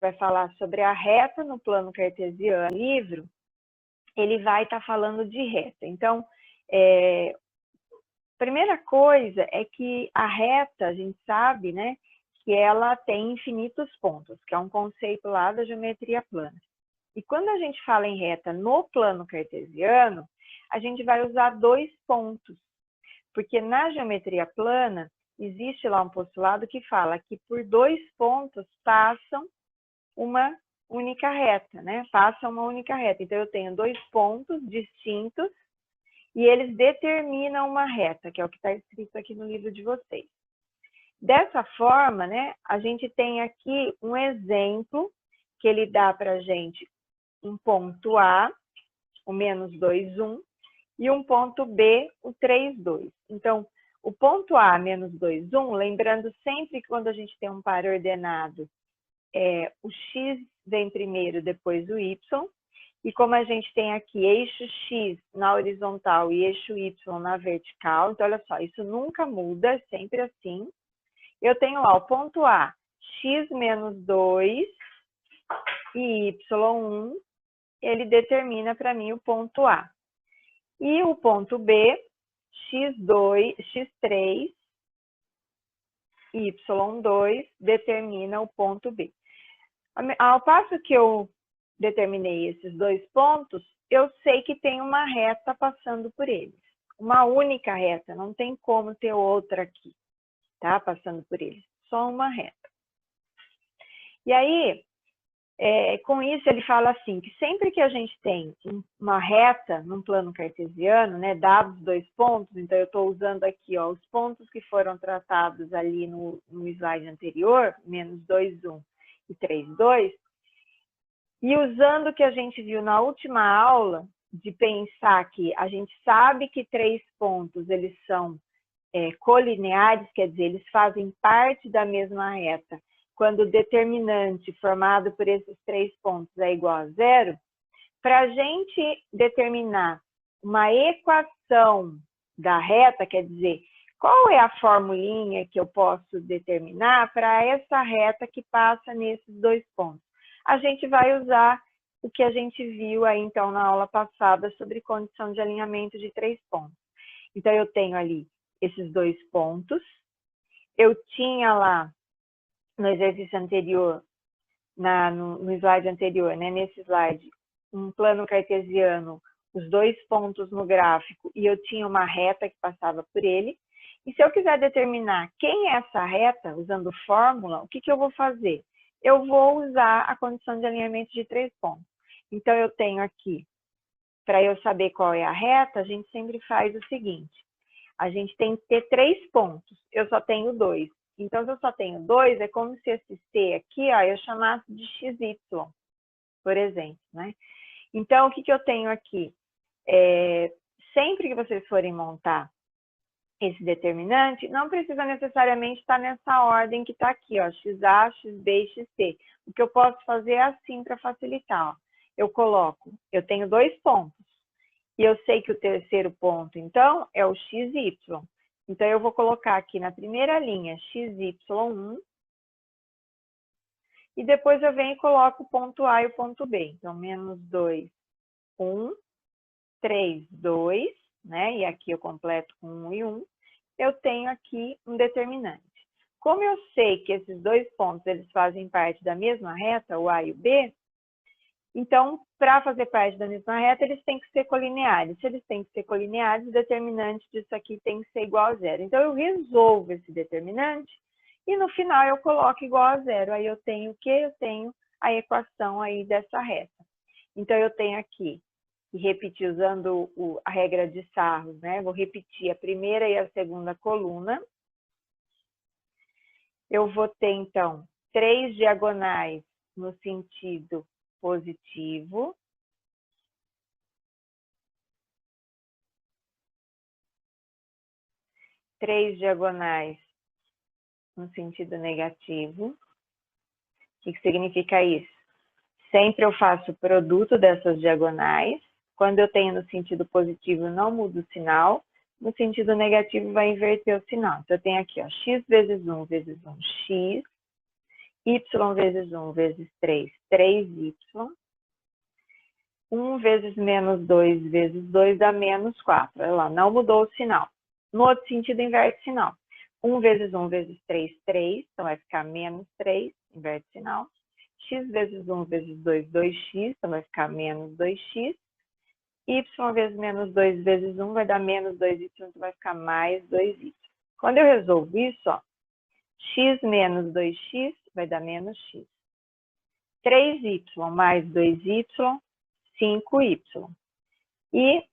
vai falar sobre a reta no plano cartesiano, o livro, ele vai estar falando de reta. Então, primeira coisa é que a reta, a gente sabe, né, que ela tem infinitos pontos, que é um conceito lá da geometria plana. E quando a gente fala em reta no plano cartesiano, a gente vai usar 2 pontos, porque na geometria plana existe lá um postulado que fala que por 2 pontos passam uma única reta, né? Passa uma única reta. Então, eu tenho 2 pontos distintos e eles determinam uma reta, que é o que está escrito aqui no livro de vocês. Dessa forma, né, a gente tem aqui um exemplo que ele dá para a gente um ponto A, o menos 2, 1, e um ponto B, o 3, 2. Então, o ponto A, menos 2, 1, lembrando sempre que quando a gente tem um par ordenado, o X vem primeiro, depois o Y, e como a gente tem aqui eixo X na horizontal e eixo Y na vertical, então olha só, isso nunca muda, é sempre assim. Eu tenho lá o ponto A, X menos 2 e Y1, ele determina para mim o ponto A. E o ponto B, X2, X3 e Y2 determina o ponto B. Ao passo que eu determinei esses 2 pontos, eu sei que tem uma reta passando por eles. Uma única reta, não tem como ter outra aqui, tá? Passando por eles, só uma reta. E aí, com isso ele fala assim, que sempre que a gente tem uma reta num plano cartesiano, né, dados 2 pontos, então eu estou usando aqui, ó, os pontos que foram tratados ali no slide anterior, menos 2, 1 e 3, 2, e usando o que a gente viu na última aula, de pensar que a gente sabe que 3 pontos, eles são colineares, quer dizer, eles fazem parte da mesma reta, quando o determinante formado por esses 3 pontos é igual a 0, para a gente determinar uma equação da reta, quer dizer, qual é a formulinha que eu posso determinar para essa reta que passa nesses 2 pontos? A gente vai usar o que a gente viu aí, então, na aula passada sobre condição de alinhamento de 3 pontos. Então, eu tenho ali esses 2 pontos, eu tinha lá no exercício anterior, no slide anterior, né, nesse slide, um plano cartesiano, os 2 pontos no gráfico, e eu tinha uma reta que passava por ele. E se eu quiser determinar quem é essa reta, usando fórmula, o que eu vou fazer? Eu vou usar a condição de alinhamento de 3 pontos. Então, eu tenho aqui, para eu saber qual é a reta, a gente sempre faz o seguinte, a gente tem que ter 3 pontos, eu só tenho 2. Então, se eu só tenho 2, é como se esse C aqui, ó, eu chamasse de XY, por exemplo, né? Então, o que eu tenho aqui? Sempre que vocês forem montar esse determinante, não precisa necessariamente estar nessa ordem que está aqui, ó, XA, XB e XC. O que eu posso fazer é assim para facilitar, ó. Eu tenho 2 pontos, e eu sei que o terceiro ponto, então, é o XY. Então, eu vou colocar aqui na primeira linha XY1, e depois eu venho e coloco o ponto A e o ponto B. Então, menos 2, 1, 3, 2, né? E aqui eu completo com 1 e 1. Eu tenho aqui um determinante. Como eu sei que esses 2 pontos, eles fazem parte da mesma reta, o A e o B, então, para fazer parte da mesma reta, eles têm que ser colineares. Se eles têm que ser colineares, o determinante disso aqui tem que ser igual a 0. Então, eu resolvo esse determinante e no final eu coloco igual a 0. Aí eu tenho o quê? Eu tenho a equação aí dessa reta. Então, eu tenho aqui, e repetir usando a regra de Sarros, né? Vou repetir a primeira e a segunda coluna. Eu vou ter, então, 3 diagonais no sentido positivo. Três diagonais no sentido negativo. O que significa isso? Sempre eu faço o produto dessas diagonais. Quando eu tenho no sentido positivo, não muda o sinal. No sentido negativo, vai inverter o sinal. Então, eu tenho aqui, ó, x vezes 1 vezes 1, x. y vezes 1 vezes 3, 3y. 1 vezes menos 2 vezes 2 dá menos 4. Olha lá, não mudou o sinal. No outro sentido, inverte o sinal. 1 vezes 1 vezes 3, 3. Então, vai ficar menos 3, inverte o sinal. X vezes 1 vezes 2, 2x. Então, vai ficar menos 2x. Y vezes menos 2 vezes 1 vai dar menos 2y. Então, vai ficar mais 2y. Quando eu resolvo isso, ó, x menos 2x vai dar menos x. 3y mais 2y, 5y. E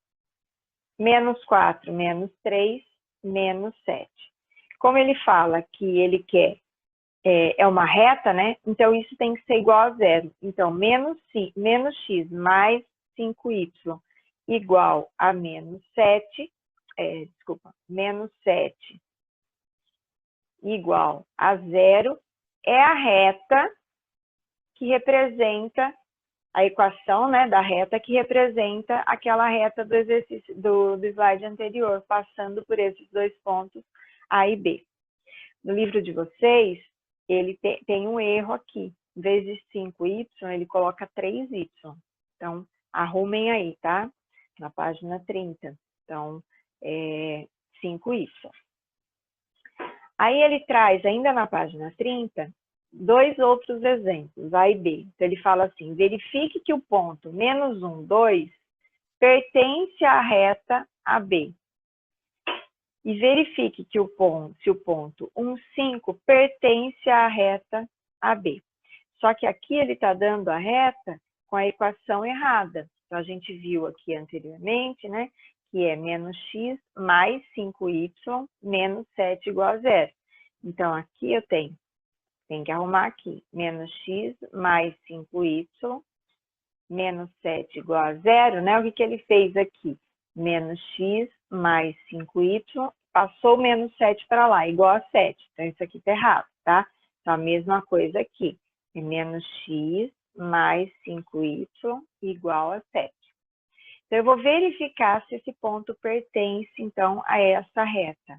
menos 4 menos 3, menos 7. Como ele fala que ele quer, é uma reta, né? Então, isso tem que ser igual a zero. Então, menos x mais 5y igual a menos 7, menos 7 igual a zero, é a reta que representa a equação, né, da reta que representa aquela reta do exercício do slide anterior, passando por esses dois pontos A e B. No livro de vocês, ele tem um erro aqui. Em vez de 5y, ele coloca 3y. Então, arrumem aí, tá? Na página 30. Então, 5y. Aí ele traz, ainda na página 30, dois outros exemplos, A e B. Então, ele fala assim, verifique que o ponto menos 1, 2 pertence à reta AB. E verifique que se o ponto 1, 5 pertence à reta AB. Só que aqui ele está dando a reta com a equação errada. Então, a gente viu aqui anteriormente, né? Que é menos x mais 5y menos 7 igual a zero. Então, aqui eu tenho que arrumar aqui, menos x mais 5y menos 7 igual a zero, né? O que ele fez aqui? Menos x mais 5y, passou menos 7 para lá, igual a 7. Então, isso aqui está errado, tá? Então, a mesma coisa aqui, é menos x mais 5y igual a 7. Então, eu vou verificar se esse ponto pertence, então, a essa reta.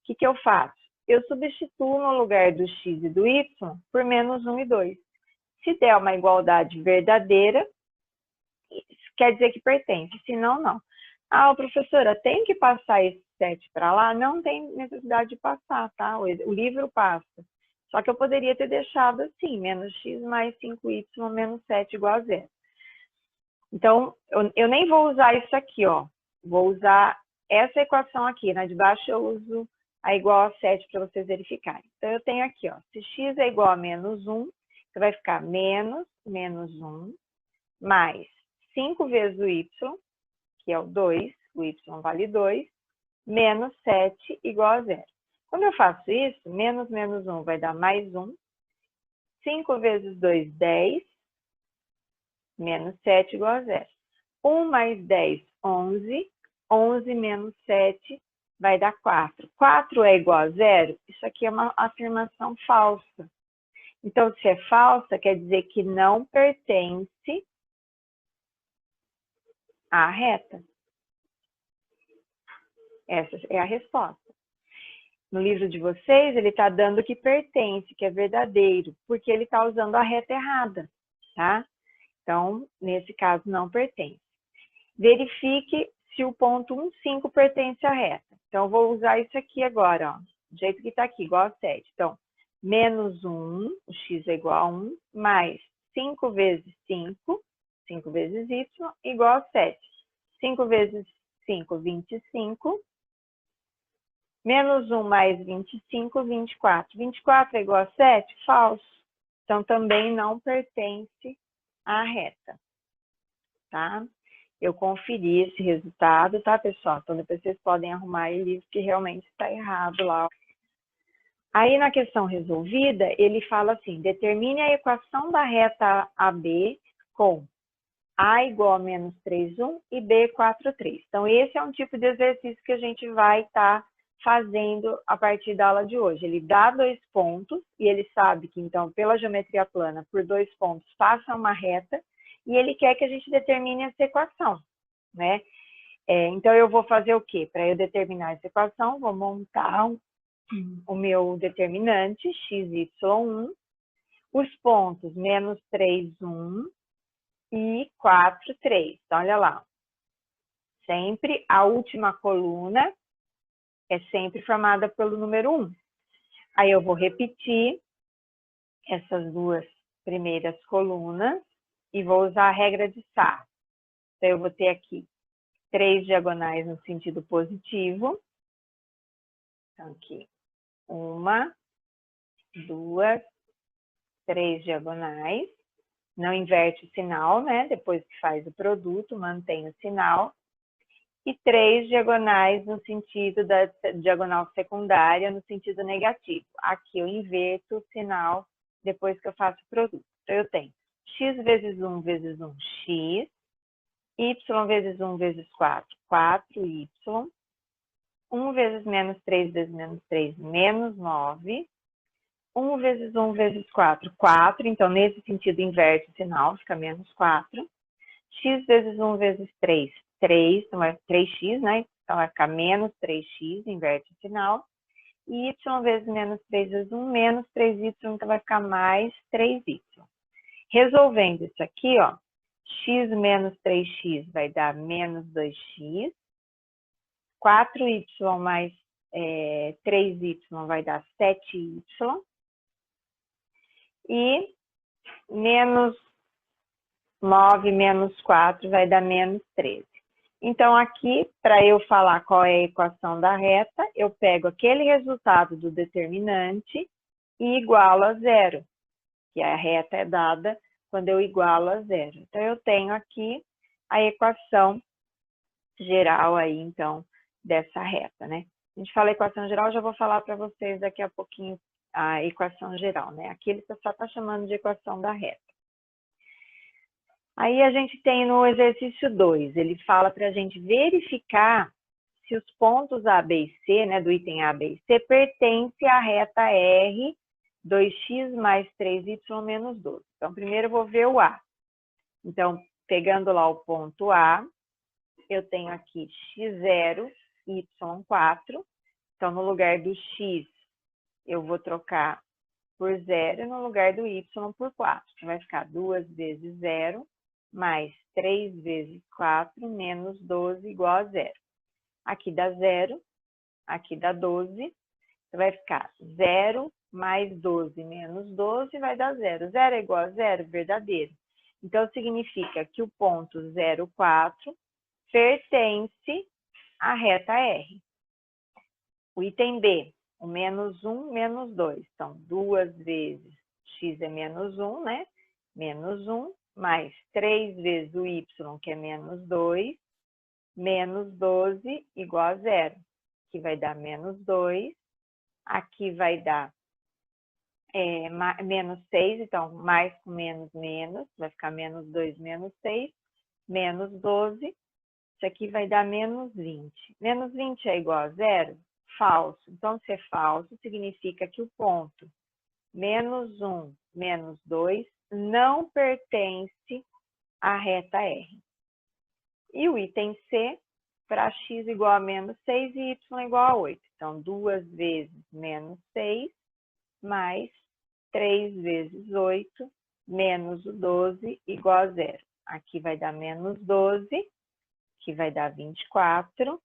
O que eu faço? Eu substituo no lugar do x e do y por menos 1 e 2. Se der uma igualdade verdadeira, quer dizer que pertence, se não, não. Ah, professora, tem que passar esse 7 para lá? Não tem necessidade de passar, tá? O livro passa. Só que eu poderia ter deixado assim, menos x mais 5y menos 7 igual a zero. Então, eu nem vou usar isso aqui, ó. Vou usar essa equação aqui. Na de baixo eu uso a igual a 7 para vocês verificarem. Então, eu tenho aqui, ó. Se x é igual a menos 1, então vai ficar menos 1, mais 5 vezes o y, que é o 2, o y vale 2, menos 7 igual a zero. Quando eu faço isso, menos 1 vai dar mais 1. 5 vezes 2, 10. Menos 7 igual a zero. 1 mais 10, 11. 11 menos 7 vai dar 4. 4 é igual a zero? Isso aqui é uma afirmação falsa. Então, se é falsa, quer dizer que não pertence à reta. Essa é a resposta. No livro de vocês, ele está dando que pertence, que é verdadeiro, porque ele está usando a reta errada, tá? Então, nesse caso, não pertence. Verifique se o ponto 1, 5 pertence à reta. Então, eu vou usar isso aqui agora, ó, do jeito que está aqui, igual a 7. Então, menos 1, o x é igual a 1, mais 5 vezes 5, 5 vezes y, igual a 7. 5 vezes 5, 25. Menos 1 mais 25, 24. 24 é igual a 7? Falso. Então, também não pertence à reta, tá? Eu conferi esse resultado, tá, pessoal? Então, depois vocês podem arrumar ele, que realmente está errado lá. Aí, na questão resolvida, ele fala assim, determine a equação da reta AB com A igual a menos 3, 1 e B, 4, 3. Então, esse é um tipo de exercício que a gente vai estar fazendo a partir da aula de hoje. Ele dá 2 pontos e ele sabe que, então, pela geometria plana, por 2 pontos, faça uma reta e ele quer que a gente determine essa equação, né? Então, eu vou fazer o quê? Para eu determinar essa equação, vou montar o meu determinante, xy1. Os pontos menos 3, 1 e 4, 3. Então, olha lá. Sempre a última coluna é sempre formada pelo número 1. Aí eu vou repetir essas duas primeiras colunas e vou usar a regra de Sarro. Então, eu vou ter aqui 3 diagonais no sentido positivo. Então, aqui, 1, 2, 3 diagonais. Não inverte o sinal, né? Depois que faz o produto, mantém o sinal. E 3 diagonais no sentido da diagonal secundária, no sentido negativo. Aqui eu inverto o sinal depois que eu faço o produto. Então, eu tenho x vezes 1 vezes 1, x. Y vezes 1 vezes 4, 4y. 1 vezes menos 3 vezes menos 3, menos 9. 1 vezes 1 vezes 4, 4. Então, nesse sentido, inverte o sinal, fica menos 4. X vezes 1 vezes 3, 3. Então, é 3x, né? Então, vai ficar menos 3x, inverte o sinal. E y vezes menos 3 vezes 1, menos 3y. Então, vai ficar mais 3y. Resolvendo isso aqui, ó. X menos 3x vai dar menos 2x. 4y mais 3y vai dar 7y. E menos 9 menos 4 vai dar menos 13. Então, aqui, para eu falar qual é a equação da reta, eu pego aquele resultado do determinante e igualo a zero, que a reta é dada quando eu igualo a zero. Então, eu tenho aqui a equação geral aí, então, dessa reta, né? A gente fala equação geral, eu já vou falar para vocês daqui a pouquinho a equação geral, né? Aqui ele só está chamando de equação da reta. Aí a gente tem no exercício 2, ele fala para a gente verificar se os pontos A, B e C, né, do item A, B e C, pertencem à reta R, 2x mais 3y menos 12. Então, primeiro eu vou ver o A. Então, pegando lá o ponto A, eu tenho aqui x0, y4. Então, no lugar do x, eu vou trocar por 0 e no lugar do y por 4. Então, vai ficar 2 vezes 0 mais 3 vezes 4 menos 12 igual a 0. Aqui dá 0, aqui dá 12. Então, vai ficar 0 mais 12 menos 12 vai dar 0. 0 é igual a 0, verdadeiro. Então, significa que o ponto 0, 4 pertence à reta R. O item B, o menos 1, menos 2. Então, 2 vezes x é menos 1, né? Menos 1, mais 3 vezes o y, que é menos 2, menos 12 igual a 0. Aqui vai dar menos 2, aqui vai dar menos 6, então, mais com menos, menos, vai ficar menos 2, menos 6, menos 12, isso aqui vai dar menos 20. Menos 20 é igual a 0? Falso. Então, se é falso, significa que o ponto menos 1, menos 2 não pertence à reta R. E o item C, para x igual a menos 6 e y igual a 8. Então, 2 vezes menos 6, mais 3 vezes 8, menos o 12, igual a 0. Aqui vai dar menos 12, aqui vai dar 24.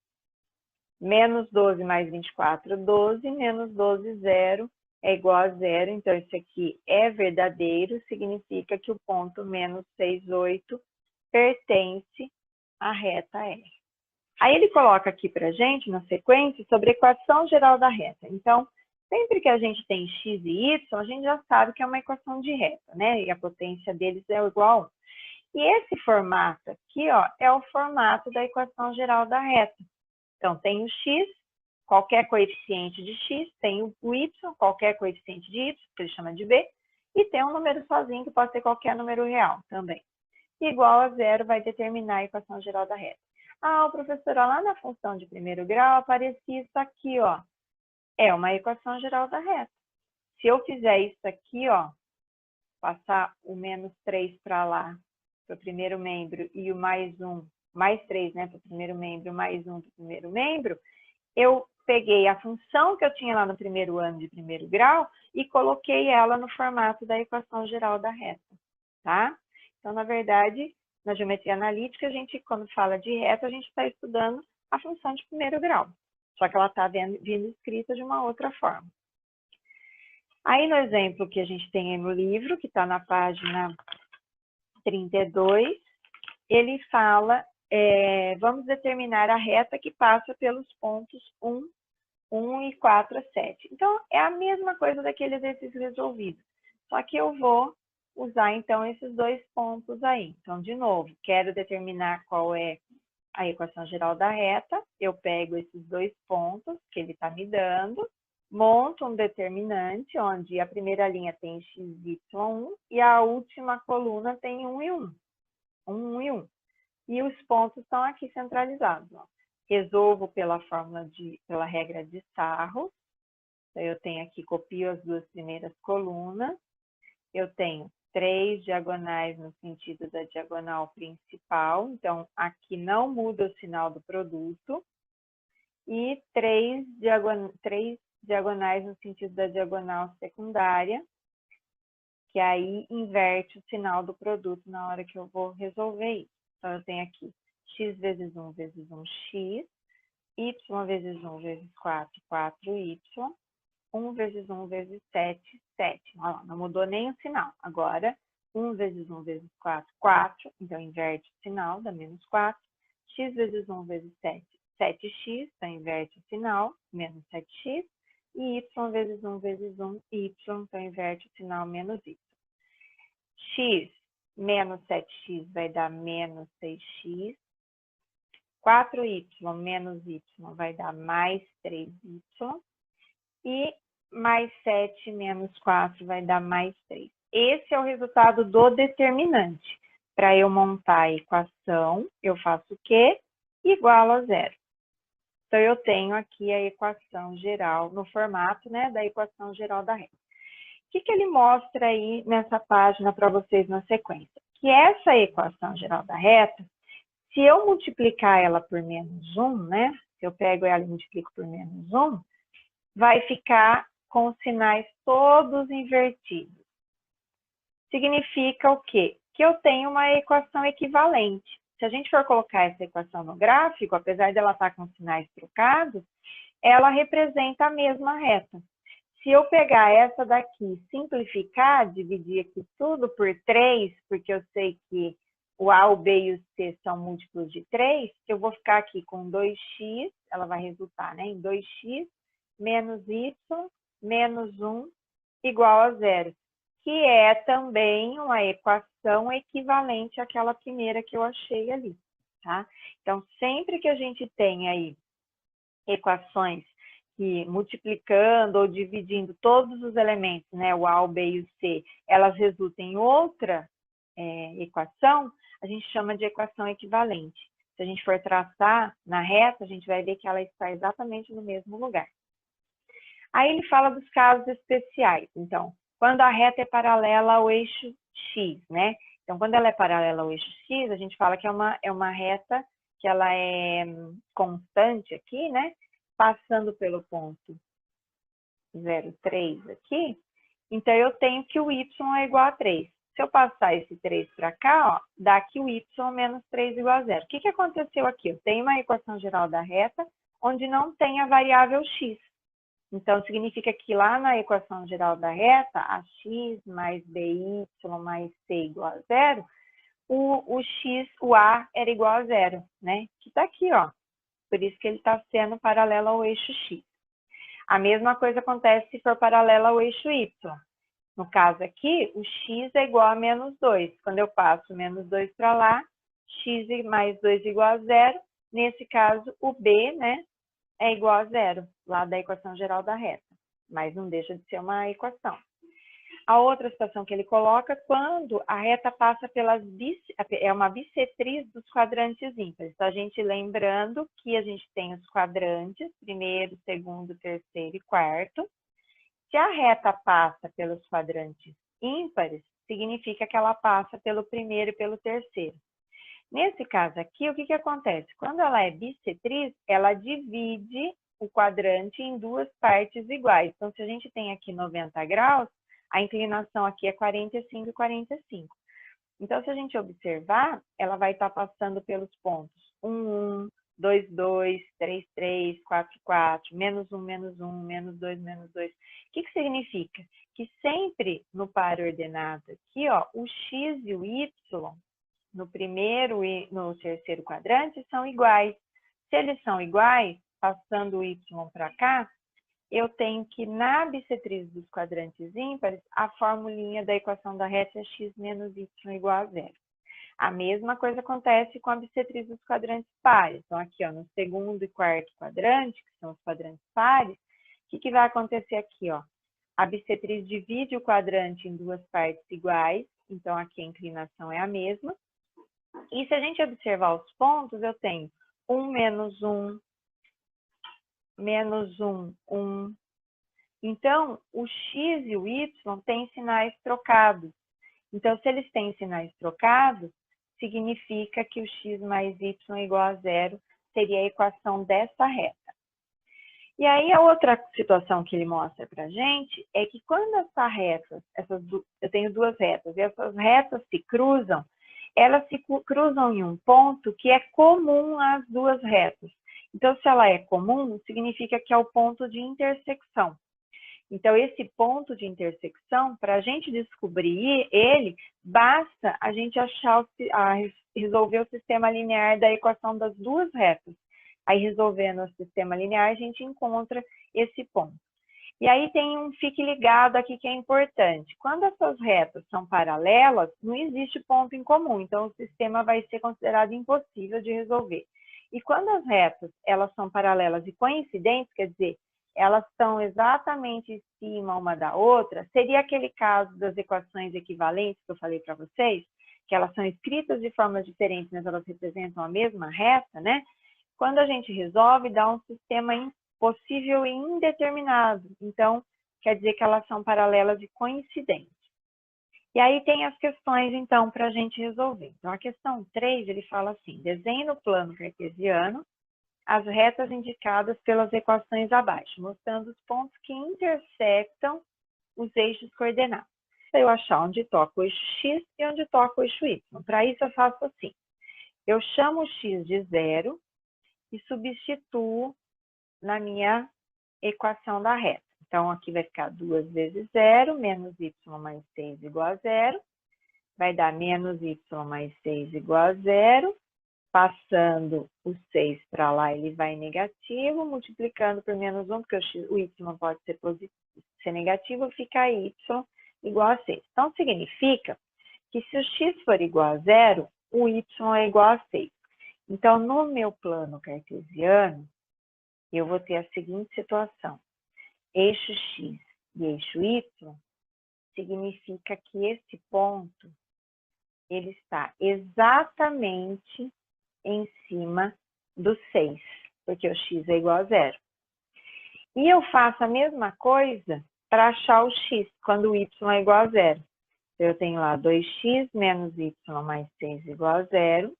Menos 12 mais 24, 12. Menos 12, 0. É igual a 0, então isso aqui é verdadeiro, significa que o ponto menos 6, 8 pertence à reta R. Aí ele coloca aqui para a gente, na sequência, sobre a equação geral da reta. Então, sempre que a gente tem x e y, a gente já sabe que é uma equação de reta, né? E a potência deles é igual a 1. E esse formato aqui, ó, é o formato da equação geral da reta. Então, tem o x, qualquer coeficiente de x, tem o y, qualquer coeficiente de y, que ele chama de b, e tem um número sozinho, que pode ser qualquer número real também. Igual a 0 vai determinar a equação geral da reta. Ah, professora, lá na função de primeiro grau aparecia isso aqui, ó. É uma equação geral da reta. Se eu fizer isso aqui, ó, passar o menos 3 para lá, para o primeiro membro, e o mais 1, mais 3, né, para o primeiro membro, mais 1 para o primeiro membro, eu peguei a função que eu tinha lá no primeiro ano de primeiro grau e coloquei ela no formato da equação geral da reta, tá? Então, na verdade, na geometria analítica, a gente, quando fala de reta, a gente está estudando a função de primeiro grau, só que ela está vindo escrita de uma outra forma. Aí, no exemplo que a gente tem aí no livro, que está na página 32, ele fala, vamos determinar a reta que passa pelos pontos 1 e 4 a 7. Então, é a mesma coisa daquele exercício resolvido, só que eu vou usar, então, esses dois pontos aí. Então, de novo, quero determinar qual é a equação geral da reta, eu pego esses dois pontos que ele está me dando, monto um determinante, onde a primeira linha tem x, y1 e a última coluna tem 1 e 1. 1 e 1. E os pontos estão aqui centralizados. Ó. Resolvo pela regra de Sarro. Então, eu tenho aqui, copio as duas primeiras colunas. Eu tenho 3 diagonais no sentido da diagonal principal. Então, aqui não muda o sinal do produto. E 3 diagonais no sentido da diagonal secundária, que aí inverte o sinal do produto na hora que eu vou resolver isso. Então, eu tenho aqui x vezes 1 vezes 1x, y vezes 1 vezes 4, 4y, 1 vezes 1 vezes 7, 7. Olha lá, não mudou nem o sinal. Agora, 1 vezes 1 vezes 4, 4. Então, inverte o sinal, dá menos 4. X vezes 1 vezes 7, 7x. Então, inverte o sinal, menos 7x. E y vezes 1 vezes 1, y. Então, inverte o sinal, menos y. X menos 7x vai dar menos 6x. 4y menos y vai dar mais 3y. E mais 7 menos 4 vai dar mais 3. Esse é o resultado do determinante. Para eu montar a equação, eu faço o quê? Igual a zero. Então, eu tenho aqui a equação geral, no formato, né, da equação geral da reta. O que ele mostra aí nessa página para vocês na sequência? Que essa equação geral da reta, se eu multiplicar ela por menos 1, né, se eu pego ela e multiplico por menos 1, vai ficar com os sinais todos invertidos. Significa o quê? Que eu tenho uma equação equivalente. Se a gente for colocar essa equação no gráfico, apesar dela estar com sinais trocados, ela representa a mesma reta. Se eu pegar essa daqui, simplificar, dividir aqui tudo por 3, porque eu sei que o A, o B e o C são múltiplos de 3, eu vou ficar aqui com 2x, ela vai resultar, né, em 2x menos y menos 1 igual a 0, que é também uma equação equivalente àquela primeira que eu achei ali, tá? Então, sempre que a gente tem aí equações que multiplicando ou dividindo todos os elementos, né, o A, o B e o C, elas resultam em outra equação, a gente chama de equação equivalente. Se a gente for traçar na reta, a gente vai ver que ela está exatamente no mesmo lugar. Aí ele fala dos casos especiais. Então, quando a reta é paralela ao eixo X, né? Então, quando ela é paralela ao eixo X, a gente fala que é uma reta que ela é constante aqui, né? Passando pelo ponto 0,3 aqui. Então, eu tenho que o y é igual a 3. Se eu passar esse 3 para cá, ó, dá que o y menos 3 igual a 0. O que aconteceu aqui? Eu tenho uma equação geral da reta onde não tem a variável x. Então, significa que lá na equação geral da reta, ax mais by mais c igual a 0, o A era igual a 0, né? Que está aqui, ó. Por isso que ele está sendo paralelo ao eixo X. A mesma coisa acontece se for paralelo ao eixo Y. No caso aqui, o X é igual a menos 2. Quando eu passo menos 2 para lá, X mais 2 igual a 0. Nesse caso, o B, né, é igual a 0, lá da equação geral da reta. Mas não deixa de ser uma equação. A outra situação que ele coloca, quando a reta passa é uma bissetriz dos quadrantes ímpares. Então, a gente lembrando que a gente tem os quadrantes, primeiro, segundo, terceiro e quarto. Se a reta passa pelos quadrantes ímpares, significa que ela passa pelo primeiro e pelo terceiro. Nesse caso aqui, o que acontece? Quando ela é bissetriz, ela divide o quadrante em duas partes iguais. Então, se a gente tem aqui 90 graus, a inclinação aqui é 45 e 45. Então, se a gente observar, ela vai estar passando pelos pontos 1, 1, 2, 2, 3, 3, 4, 4, menos 1, menos 1, menos 2, menos 2. O que significa? Que sempre no par ordenado aqui, ó, o x e o y, no primeiro e no terceiro quadrante, são iguais. Se eles são iguais, passando o y para cá, eu tenho que, na bissetriz dos quadrantes ímpares, a formulinha da equação da reta é x menos y igual a zero. A mesma coisa acontece com a bissetriz dos quadrantes pares. Então, aqui, ó, no segundo e quarto quadrante, que são os quadrantes pares, o que vai acontecer aqui, ó? A bissetriz divide o quadrante em duas partes iguais, então aqui a inclinação é a mesma. E se a gente observar os pontos, eu tenho 1 menos 1, menos 1, 1. Então, o x e o y têm sinais trocados. Então, se eles têm sinais trocados, significa que o x mais y igual a zero seria a equação dessa reta. E aí, a outra situação que ele mostra para a gente é que quando eu tenho duas retas, e essas retas se cruzam, elas se cruzam em um ponto que é comum às duas retas. Então, se ela é comum, significa que é o ponto de intersecção. Então, esse ponto de intersecção, para a gente descobrir ele, basta a gente resolver o sistema linear da equação das duas retas. Aí, resolvendo o sistema linear, a gente encontra esse ponto. E aí tem um fique ligado aqui que é importante. Quando essas retas são paralelas, não existe ponto em comum, então o sistema vai ser considerado impossível de resolver. E quando as retas elas são paralelas e coincidentes, quer dizer, elas estão exatamente em cima uma da outra, seria aquele caso das equações equivalentes que eu falei para vocês, que elas são escritas de formas diferentes, mas elas representam a mesma reta, né? Quando a gente resolve, dá um sistema impossível e indeterminado. Então, quer dizer que elas são paralelas e coincidentes. E aí tem as questões, então, para a gente resolver. Então, a questão 3, ele fala assim, desenhe no plano cartesiano as retas indicadas pelas equações abaixo, mostrando os pontos que intersectam os eixos coordenados. Para eu achar onde toca o eixo x e onde toca o eixo y. Para isso, eu faço assim. Eu chamo o x de zero e substituo na minha equação da reta. Então, aqui vai ficar 2 vezes 0, menos y mais 6 igual a 0. Vai dar menos y mais 6 igual a 0. Passando o 6 para lá, ele vai negativo. Multiplicando por menos 1, porque o y pode ser negativo, fica y igual a 6. Então, significa que se o x for igual a 0, o y é igual a 6. Então, no meu plano cartesiano, eu vou ter a seguinte situação. Eixo x e eixo y significa que esse ponto ele está exatamente em cima do 6, porque o x é igual a 0. E eu faço a mesma coisa para achar o x, quando o y é igual a 0. Eu tenho lá 2x menos y mais 6 igual a 0.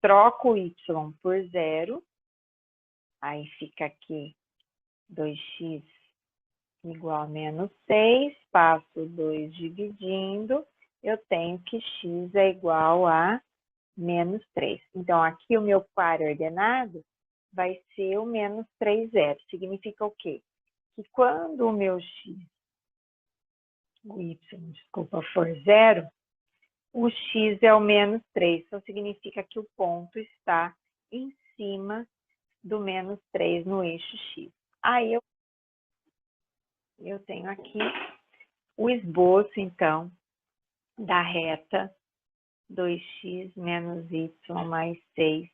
Troco o y por 0. Aí fica aqui 2x igual a menos 6, passo 2 dividindo, eu tenho que x é igual a menos 3. Então, aqui o meu par ordenado vai ser o menos 3, 0. Significa o quê? Que quando o meu x, o y, desculpa, for 0, o x é o menos 3. Então, significa que o ponto está em cima do menos 3 no eixo x. Aí eu tenho aqui o esboço, então, da reta 2x menos y mais 6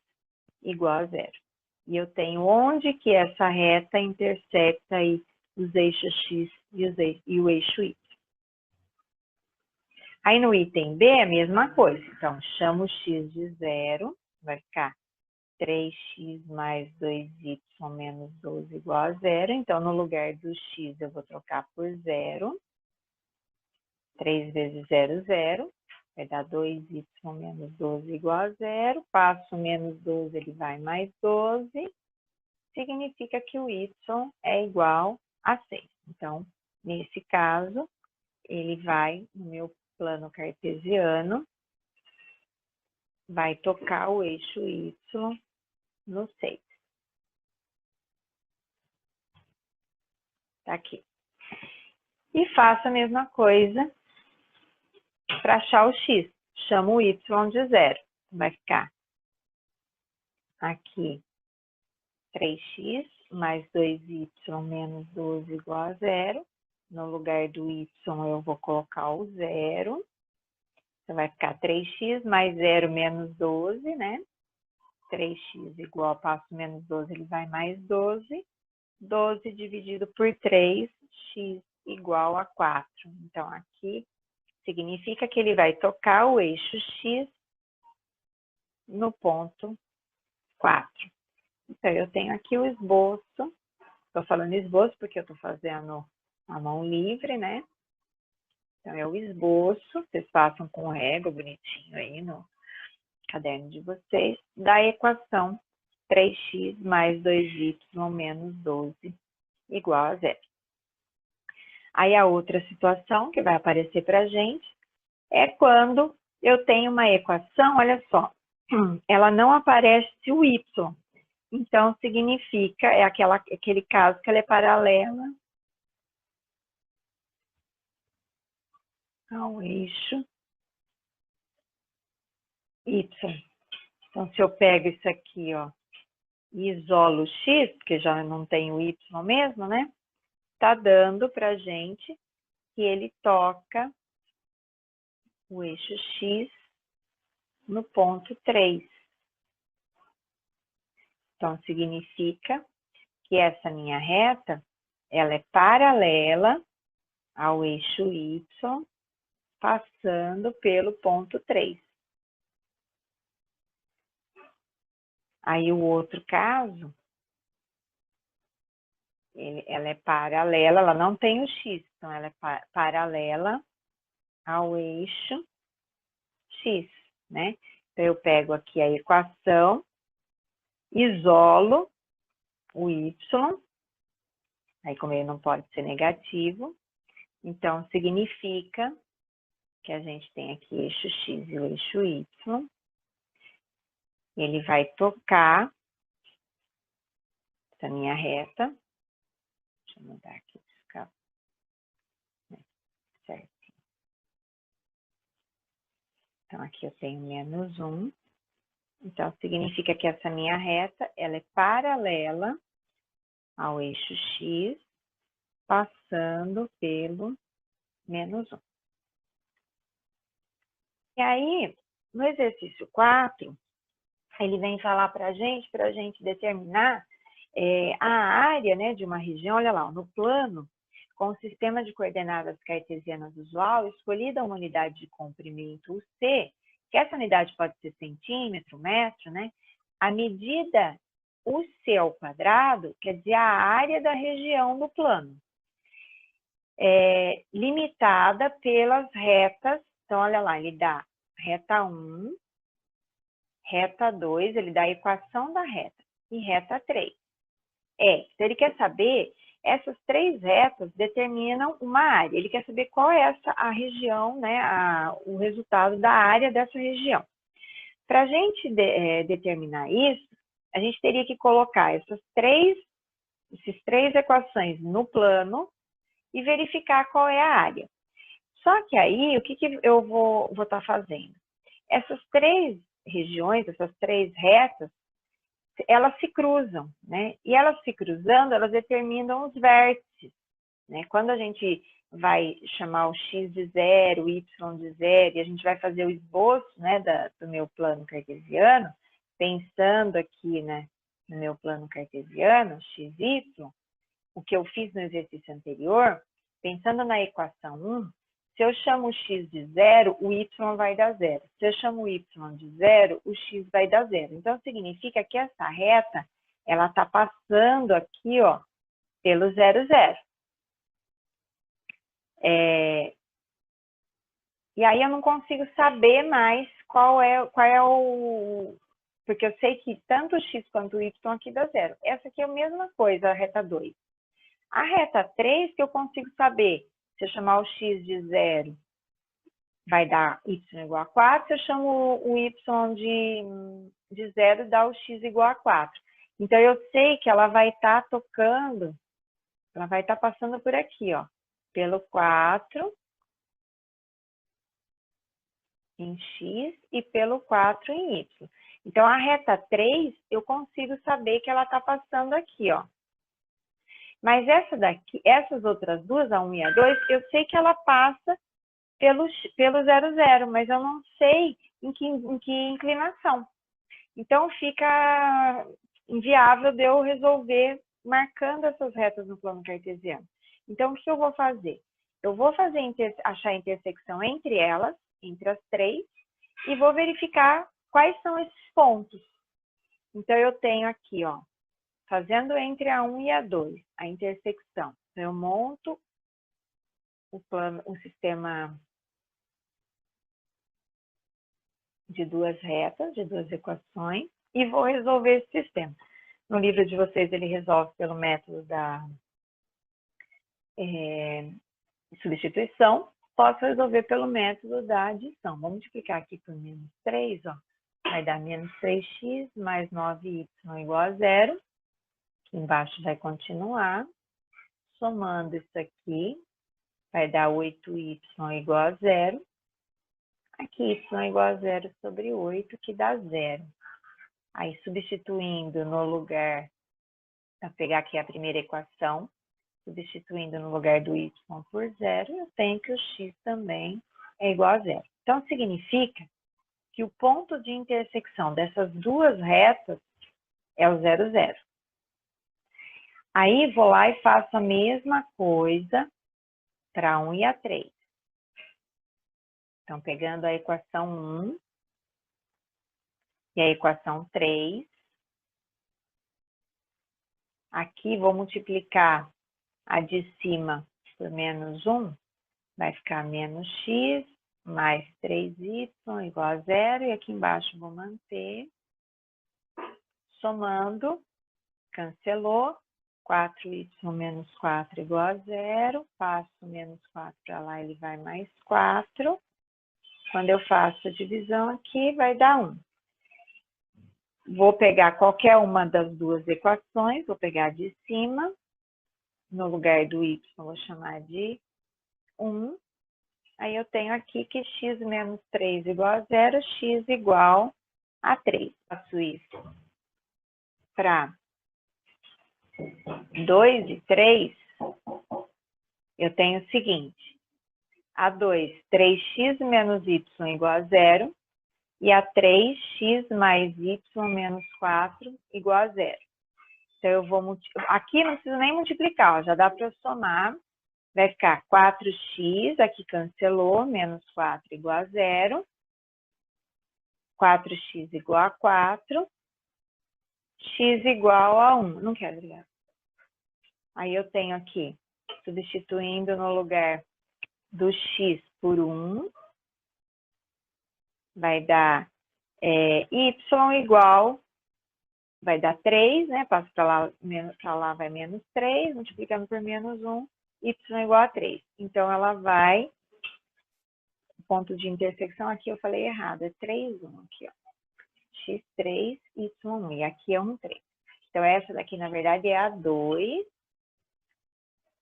igual a 0. E eu tenho onde que essa reta intersecta aí os eixos x e o eixo y. Aí no item B é a mesma coisa. Então, chamo o x de 0, vai ficar 3x mais 2y menos 12 igual a 0. Então, no lugar do x, eu vou trocar por 0. 3 vezes 0, 0. Vai dar 2y menos 12 igual a 0. Passo menos 12, ele vai mais 12. significa que o y é igual a 6. Então, nesse caso, ele vai, no meu plano cartesiano, vai tocar o eixo y no 6. Tá aqui. E faço a mesma coisa para achar o x. Chamo o y de 0. Vai ficar aqui 3x mais 2y menos 12 igual a 0. No lugar do y eu vou colocar o 0. Então, vai ficar 3x mais 0 menos 12, né? 3x igual, passo menos 12, ele vai mais 12. 12 dividido por 3, x igual a 4. Então, aqui significa que ele vai tocar o eixo x no ponto 4. Então, eu tenho aqui o esboço. Estou falando esboço porque eu estou fazendo a mão livre, né? Então, é o esboço. Vocês façam com régua bonitinho aí no caderno de vocês, da equação 3x mais 2y menos 12 igual a 0. Aí a outra situação que vai aparecer para a gente é quando eu tenho uma equação, olha só, ela não aparece o y. Então, significa, é aquele caso que ela é paralela ao eixo y. Então, se eu pego isso aqui, ó, e isolo o x, porque já não tem o y mesmo, né? Tá dando pra gente que ele toca o eixo x no ponto 3. Então, significa que essa minha reta, ela é paralela ao eixo y, passando pelo ponto 3. Aí, o outro caso, ela é paralela, ela não tem o x, então ela é paralela ao eixo x, né? Então, eu pego aqui a equação, isolo o y, aí como ele não pode ser negativo, então significa que a gente tem aqui eixo x e o eixo y, ele vai tocar essa minha reta, deixa eu mudar aqui para ficar certo. Então, aqui eu tenho menos 1. Então, significa que essa minha reta, ela é paralela ao eixo x, passando pelo menos 1. E aí, no exercício 4, ele vem falar para a gente determinar a área, né, de uma região. Olha lá, no plano, com o sistema de coordenadas cartesianas usual, escolhida uma unidade de comprimento, o C, que essa unidade pode ser centímetro, metro, né? A medida o C ao quadrado quer dizer a área da região do plano, limitada pelas retas. Então, olha lá, ele dá reta 1, reta 2, ele dá a equação da reta, e reta 3. Então, ele quer saber, essas 3 retas determinam uma área. Ele quer saber qual é a região, né, o resultado da área dessa região. Para a gente determinar isso, a gente teria que colocar essas três equações no plano e verificar qual é a área. Só que aí, o que eu vou estar fazendo? Essas 3 regiões, essas 3 retas, elas se cruzam, né? E elas se cruzando, elas determinam os vértices, né? Quando a gente vai chamar o x de 0, o y de 0, e a gente vai fazer o esboço, né, do meu plano cartesiano, pensando aqui, né, no meu plano cartesiano, x, y, o que eu fiz no exercício anterior, pensando na equação 1, se eu chamo o x de 0, o y vai dar 0. Se eu chamo o y de 0, o x vai dar 0. Então, significa que essa reta, ela está passando aqui, ó, pelo 0, 0. E aí eu não consigo saber mais qual é porque eu sei que tanto o x quanto o y aqui dá zero. Essa aqui é a mesma coisa, a reta 2. A reta 3, que eu consigo saber, se eu chamar o x de zero, vai dar y igual a 4. Se eu chamo o y de zero, dá o x igual a 4. Então, eu sei que ela vai estar tocando, ela vai estar passando por aqui, ó, pelo 4 em x e pelo 4 em y. Então, a reta 3, eu consigo saber que ela está passando aqui, ó. Mas essa daqui, essas outras duas, a 1 e a 2, eu sei que ela passa pelo 0, 0, mas eu não sei em que inclinação. Então, fica inviável de eu resolver marcando essas retas no plano cartesiano. Então, o que eu vou fazer? Eu vou achar a intersecção entre elas, entre as três, e vou verificar quais são esses pontos. Então, eu tenho aqui, ó, fazendo entre a 1 e a 2, a intersecção. Então, eu monto o sistema de duas retas, de duas equações, e vou resolver esse sistema. No livro de vocês, ele resolve pelo método da substituição. Posso resolver pelo método da adição. Vou multiplicar aqui por menos 3, ó. Vai dar menos 3x mais 9y igual a 0. Aqui embaixo vai continuar. Somando isso aqui, vai dar 8y igual a 0. Aqui y igual a 0 sobre 8, que dá 0. Aí, substituindo no lugar, vou pegar aqui a primeira equação, substituindo no lugar do y por 0, eu tenho que o x também é igual a 0. Então, significa que o ponto de intersecção dessas duas retas é o 0, 0. Aí, vou lá e faço a mesma coisa para a 1 e a 3. Então, pegando a equação 1 e a equação 3, aqui vou multiplicar a de cima por menos 1, vai ficar menos x mais 3y igual a 0, e aqui embaixo vou manter, somando, cancelou, 4y menos 4 igual a 0, passo menos 4 para lá, ele vai mais 4, quando eu faço a divisão aqui, vai dar 1. Vou pegar qualquer uma das duas equações, vou pegar a de cima, no lugar do y, vou chamar de 1. Aí eu tenho aqui que x menos 3 igual a 0, x igual a 3. Faço isso para 2 e 3, eu tenho o seguinte. A 2, 3x menos y igual a 0. E a 3x mais y menos 4 igual a 0. Então, eu vou multiplicar. Aqui não preciso nem multiplicar, ó, já dá para somar. Vai ficar 4x, aqui cancelou, menos 4 igual a 0. 4x igual a 4. X igual a 1. Não quero ligar. Aí eu tenho aqui, substituindo no lugar do x por 1. Vai dar y igual, vai dar 3, né? Passo para lá vai menos 3, multiplicando por menos 1, y igual a 3. Então, ela vai, o ponto de intersecção aqui eu falei errado, é 3, 1 aqui, ó. x3, y1, e aqui é 1, 3. Então, essa daqui, na verdade, é a 2,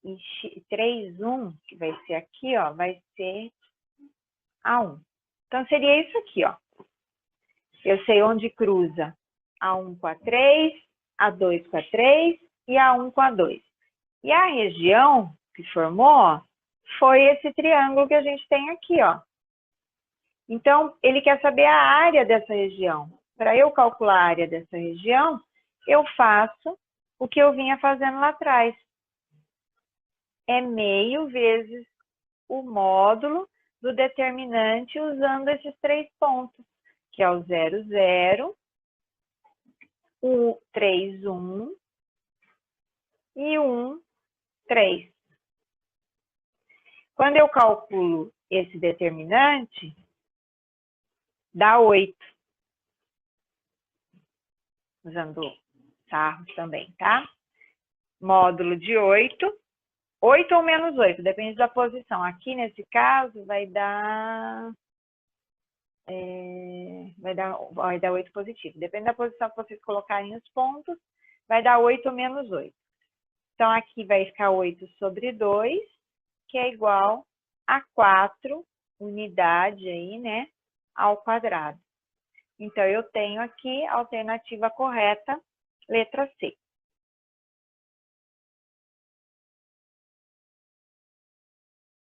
e 3, 1, que vai ser aqui, ó, vai ser a 1. Então, seria isso aqui, ó. Eu sei onde cruza a 1 com a 3, a 2 com a 3 e a 1 com a 2. E a região que formou, ó, foi esse triângulo que a gente tem aqui, ó. Então, ele quer saber a área dessa região. Para eu calcular a área dessa região, eu faço o que eu vinha fazendo lá atrás. É meio vezes o módulo do determinante usando esses 3 pontos, que é o 0, 0, o 3, 1 e 1, 3. Quando eu calculo esse determinante, dá 8. usando sarros também, tá? Módulo de 8. 8 ou menos 8, depende da posição. Aqui, nesse caso, vai dar 8 positivo. Depende da posição que vocês colocarem os pontos, vai dar 8 ou menos 8. Então, aqui vai ficar 8 sobre 2, que é igual a 4 unidade aí, né, ao quadrado. Então, eu tenho aqui a alternativa correta, letra C.